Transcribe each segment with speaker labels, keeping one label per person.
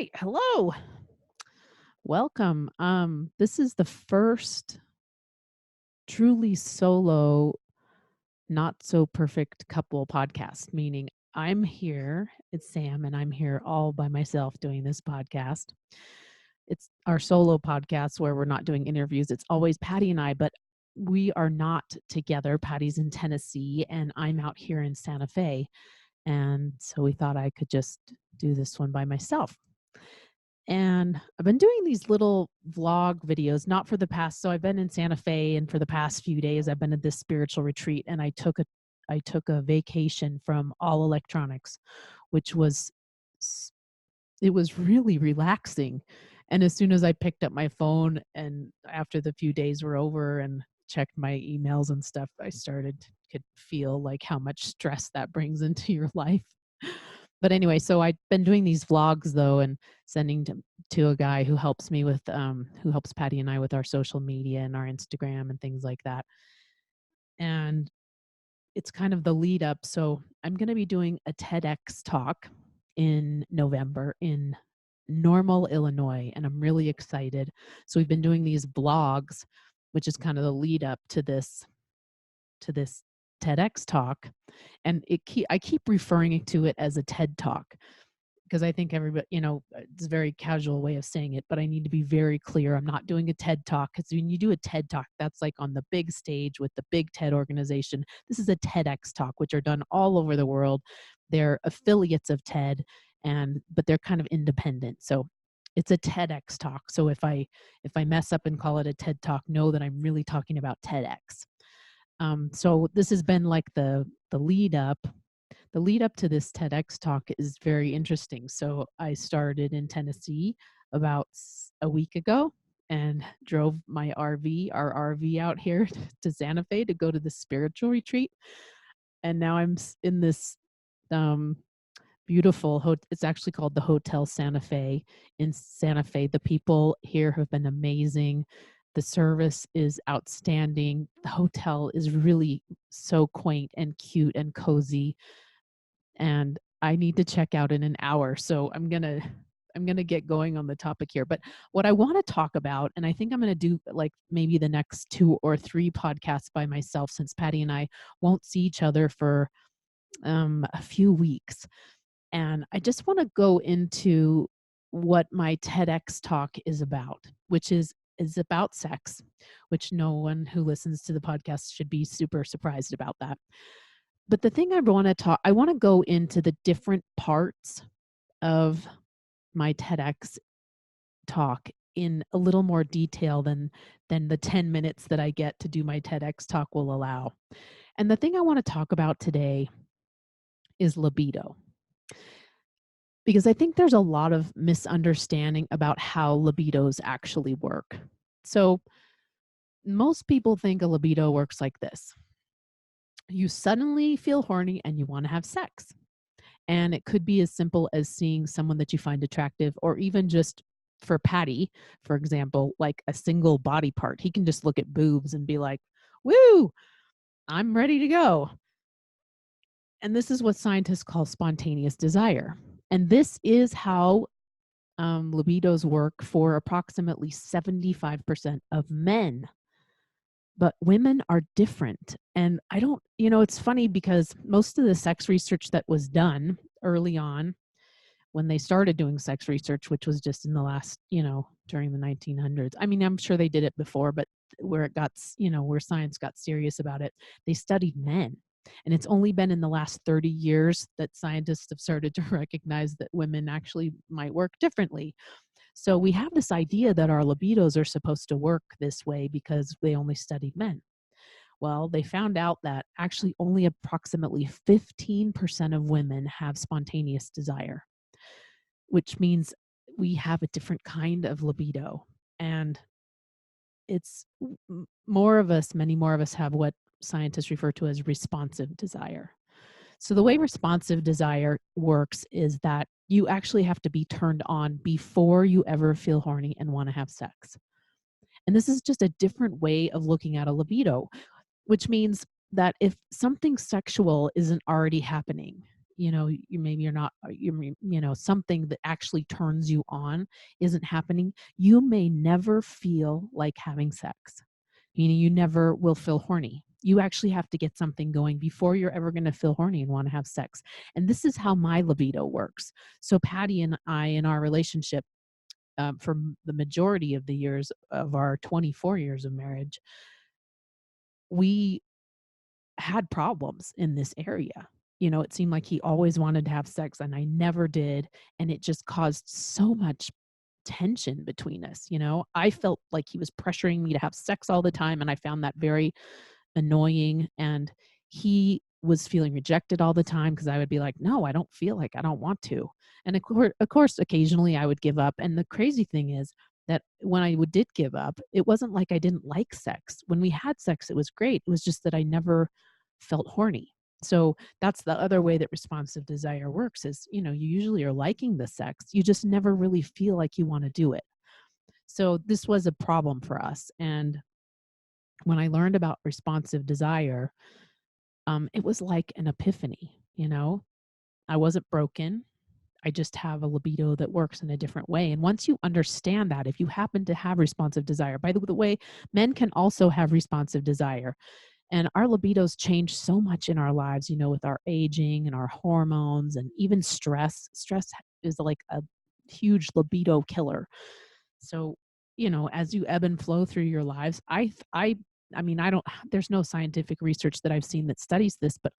Speaker 1: right. Hello. Welcome. This is the first truly solo, not so perfect couple podcast, meaning I'm here, it's Sam, and I'm here all by myself doing this podcast. It's our solo podcast where we're not doing interviews. It's always Patty and I, but we are not together. Patty's in Tennessee and I'm out here in Santa Fe. And so we thought I could just do this one by myself. And I've been doing these little vlog videos, not for the past. So I've been in Santa Fe, and for the past few days, I've been at this spiritual retreat, and I took a vacation from all electronics, which was s- it was really relaxing. And as soon as I picked up my phone, and after the few days were over, and checked my emails and stuff, I started could feel like how much stress that brings into your life. But anyway, so I've been doing these vlogs though, and sending to a guy who helps me with who helps Patty and I with our social media and our Instagram and things like that. And it's kind of the lead up. So I'm going to be doing a TEDx talk in November in Normal, Illinois, and I'm really excited. So we've been doing these blogs, which is kind of the lead up to this TEDx talk, and I keep referring to it as a TED talk because I think everybody, it's a very casual way of saying it, but I need to be very clear. I'm not doing a TED talk, because when you do a TED talk, that's like on the big stage with the big TED organization. This is a TEDx talk, which are done all over the world. They're affiliates of TED, but they're kind of independent. So it's a TEDx talk. So if I mess up and call it a TED talk, know that I'm really talking about TEDx. So this has been like the lead up. The lead up to this TEDx talk is very interesting. So I started in Tennessee about a week ago and drove our RV out here to Santa Fe to go to the spiritual retreat. And now I'm in this um, beautiful it's actually called the Hotel Santa Fe in Santa Fe. The people here have been amazing. The service is outstanding. The hotel is really so quaint and cute and cozy, and I need to check out in an hour. So I'm gonna get going on the topic here. But what I want to talk about, and I think I'm gonna do like maybe the next 2 or 3 podcasts by myself, since Patty and I won't see each other for a few weeks. And I just want to go into what my TEDx talk is about, which is about sex, which no one who listens to the podcast should be super surprised about that. But the thing I want to go into the different parts of my TEDx talk in a little more detail than the 10 minutes that I get to do my TEDx talk will allow. And the thing I want to talk about today is libido, because I think there's a lot of misunderstanding about how libidos actually work. So most people think a libido works like this. You suddenly feel horny and you want to have sex. And it could be as simple as seeing someone that you find attractive, or even just for Patty, for example, like a single body part. He can just look at boobs and be like, woo, I'm ready to go. And this is what scientists call spontaneous desire. And this is how libidos work for approximately 75% of men. But women are different. And I don't, it's funny because most of the sex research that was done early on, when they started doing sex research, which was just in the last, during the 1900s. I mean, I'm sure they did it before, but where it got, where science got serious about it, they studied men. And it's only been in the last 30 years that scientists have started to recognize that women actually might work differently. So we have this idea that our libidos are supposed to work this way because they only studied men. Well, they found out that actually only approximately 15% of women have spontaneous desire, which means we have a different kind of libido. And it's many more of us have what scientists refer to as responsive desire. So the way responsive desire works is that you actually have to be turned on before you ever feel horny and want to have sex. And this is just a different way of looking at a libido, which means that if something sexual isn't already happening, you're not, something that actually turns you on isn't happening, you may never feel like having sex. Meaning you never will feel horny. You actually have to get something going before you're ever going to feel horny and want to have sex. And this is how my libido works. So Patty and I, in our relationship, for the majority of the years of our 24 years of marriage, we had problems in this area. It seemed like he always wanted to have sex and I never did. And it just caused so much tension between us. I felt like he was pressuring me to have sex all the time. And I found that very annoying. And he was feeling rejected all the time because I would be like, no, I don't feel like, I don't want to. And of course, occasionally I would give up. And the crazy thing is that when did give up, it wasn't like I didn't like sex. When we had sex, it was great. It was just that I never felt horny. So that's the other way that responsive desire works is, you usually are liking the sex. You just never really feel like you want to do it. So this was a problem for us. And when I learned about responsive desire, it was like an epiphany. I wasn't broken. I just have a libido that works in a different way. And once you understand that, if you happen to have responsive desire, by the way, men can also have responsive desire. And our libidos change so much in our lives, with our aging and our hormones and even stress. Stress is like a huge libido killer. So, as you ebb and flow through your lives, I mean, I don't, there's no scientific research that I've seen that studies this, but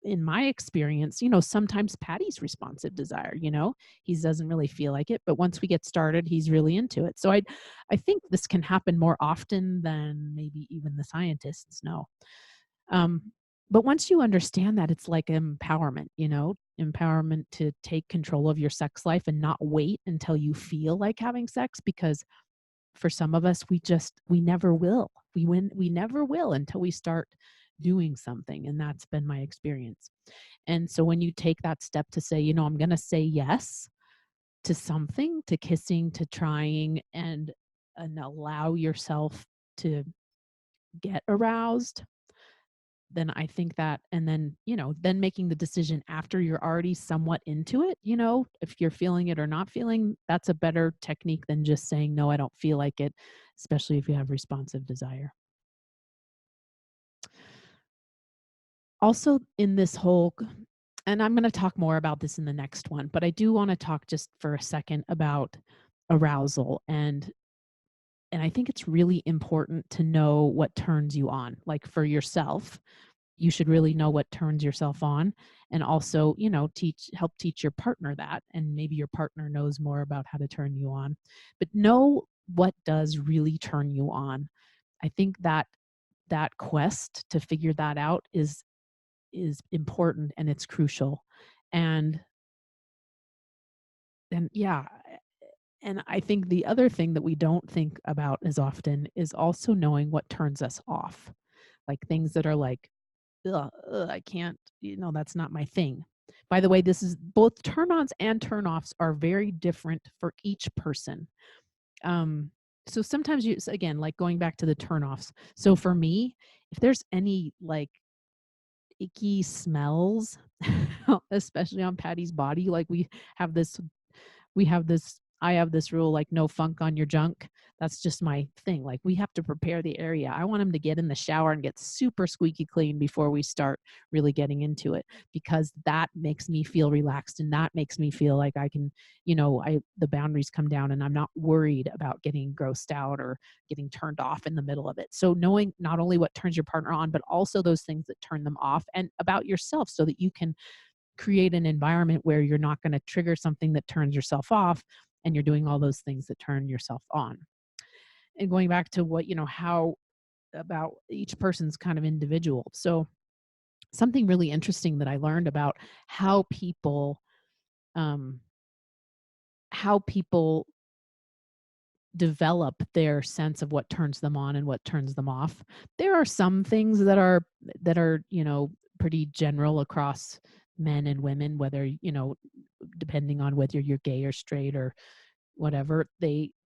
Speaker 1: in my experience, sometimes Patty's responsive desire, he doesn't really feel like it, but once we get started, he's really into it. So I think this can happen more often than maybe even the scientists know. Um, but once you understand that, it's like empowerment, empowerment to take control of your sex life and not wait until you feel like having sex, because for some of us, we never will. We never will until we start doing something. And that's been my experience. And so when you take that step to say, I'm going to say yes to something, to kissing, to trying, and allow yourself to get aroused, then I think that, and then making the decision after you're already somewhat into it, if you're feeling it or not feeling, that's a better technique than just saying, no, I don't feel like it, especially if you have responsive desire. Also, in this whole, and I'm going to talk more about this in the next one, but I do want to talk just for a second about arousal. And I think it's really important to know what turns you on, like for yourself. You should really know what turns yourself on, and also, help teach your partner that, and maybe your partner knows more about how to turn you on. But know what does really turn you on. I think that quest to figure that out is important, and it's crucial. And yeah, and I think the other thing that we don't think about as often is also knowing what turns us off, like things that are like, ugh, ugh, I can't, that's not my thing. By the way, this is both turn ons and turn offs are very different for each person. Um, so sometimes again, like going back to the turn offs. So for me, if there's any like icky smells, especially on Patty's body, like have this I have this rule, like no funk on your junk. That's just my thing. Like we have to prepare the area. I want him to get in the shower and get super squeaky clean before we start really getting into it, because that makes me feel relaxed, and that makes me feel like I can, the boundaries come down and I'm not worried about getting grossed out or getting turned off in the middle of it. So knowing not only what turns your partner on, but also those things that turn them off, and about yourself, so that you can create an environment where you're not going to trigger something that turns yourself off, and you're doing all those things that turn yourself on. And going back to what, how about each person's kind of individual. So something really interesting that I learned about how um, people develop their sense of what turns them on and what turns them off. There are some things that are pretty general across men and women, whether depending on whether you're gay or straight or whatever.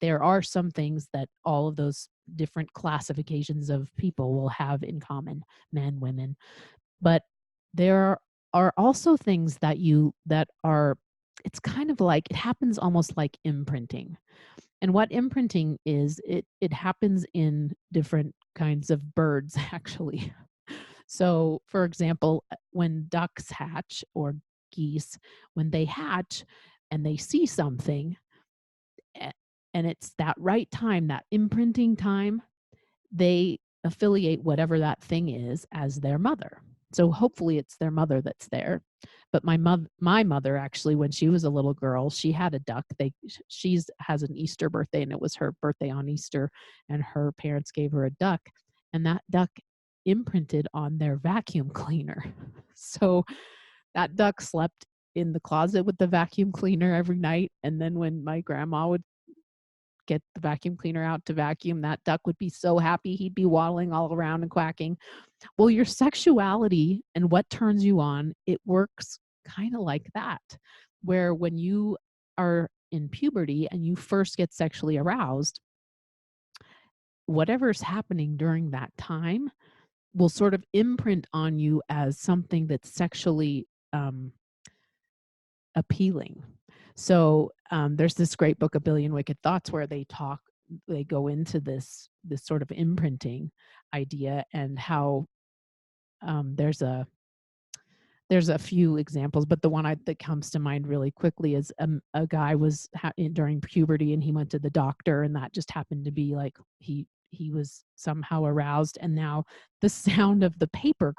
Speaker 1: There are some things that all of those different classifications of people will have in common, men, women. But there are also things that are, it's kind of like, it happens almost like imprinting. And what imprinting is, it happens in different kinds of birds actually. So, for example, when ducks hatch, or geese, when they hatch and they see something, a- and it's that right time, that imprinting time, they affiliate whatever that thing is as their mother. So hopefully it's their mother that's there. But my mother actually, when she was a little girl, she had a duck. She's has an Easter birthday, and it was her birthday on Easter, and her parents gave her a duck, and that duck imprinted on their vacuum cleaner. So that duck slept in the closet with the vacuum cleaner every night, and then when my grandma would get the vacuum cleaner out to vacuum, that duck would be so happy, he'd be waddling all around and quacking. Well, your sexuality and what turns you on, it works kind of like that, where when you are in puberty and you first get sexually aroused, whatever's happening during that time will sort of imprint on you as something that's sexually um, appealing. So there's this great book, A Billion Wicked Thoughts, where they go into this sort of imprinting idea, and how um, there's a there's a few examples, but the one that comes to mind really quickly is a guy was during puberty, and he went to the doctor, and that just happened to be like he was somehow aroused, and now the sound of the paper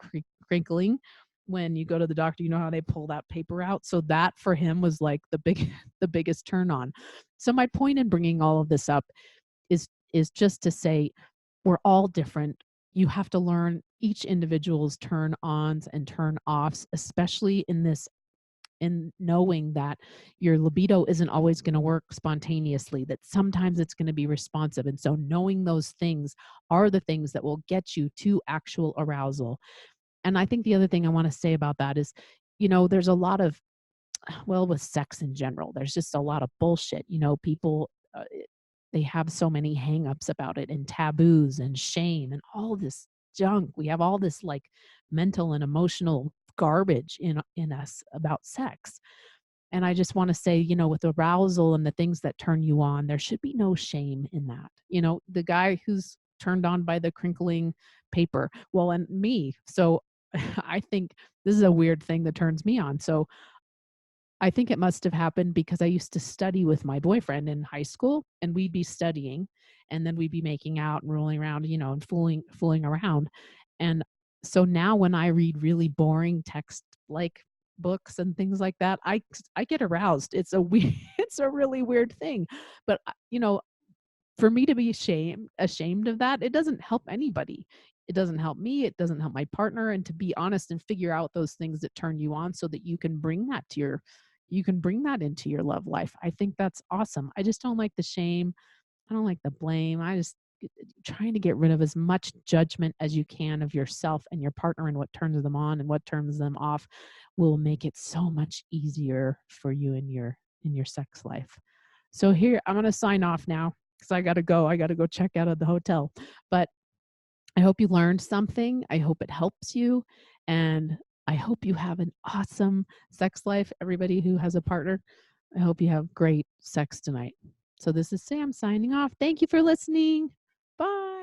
Speaker 1: crinkling when you go to the doctor, you know how they pull that paper out, so that for him was like the biggest turn on. So my point in bringing all of this up is just to say we're all different. You have to learn each individual's turn ons and turn offs, especially in knowing that your libido isn't always going to work spontaneously, that sometimes it's going to be responsive. And so knowing those things are the things that will get you to actual arousal. And I think the other thing I want to say about that is, there's a lot of, well, with sex in general, there's just a lot of bullshit. People, they have so many hangups about it, and taboos and shame and all this junk. We have all this like mental and emotional garbage in us about sex. And I just want to say, with arousal and the things that turn you on, there should be no shame in that. The guy who's turned on by the crinkling paper, well, and me. So I think this is a weird thing that turns me on. So I think it must have happened because I used to study with my boyfriend in high school, and we'd be studying, and then we'd be making out and rolling around, and fooling around. And so now when I read really boring text like books and things like that, I get aroused. It's a it's a really weird thing. But for me to be ashamed of that, it doesn't help anybody. It doesn't help me, it doesn't help my partner, and to be honest and figure out those things that turn you on so that you can bring that into your love life. I think that's awesome. I just don't like the shame. I don't like the blame. Trying to get rid of as much judgment as you can of yourself and your partner, and what turns them on and what turns them off will make it so much easier for you in your sex life. So here, I'm going to sign off now because I got to go. I got to go check out of the hotel. But I hope you learned something. I hope it helps you. And I hope you have an awesome sex life. Everybody who has a partner, I hope you have great sex tonight. So this is Sam signing off. Thank you for listening. Bye.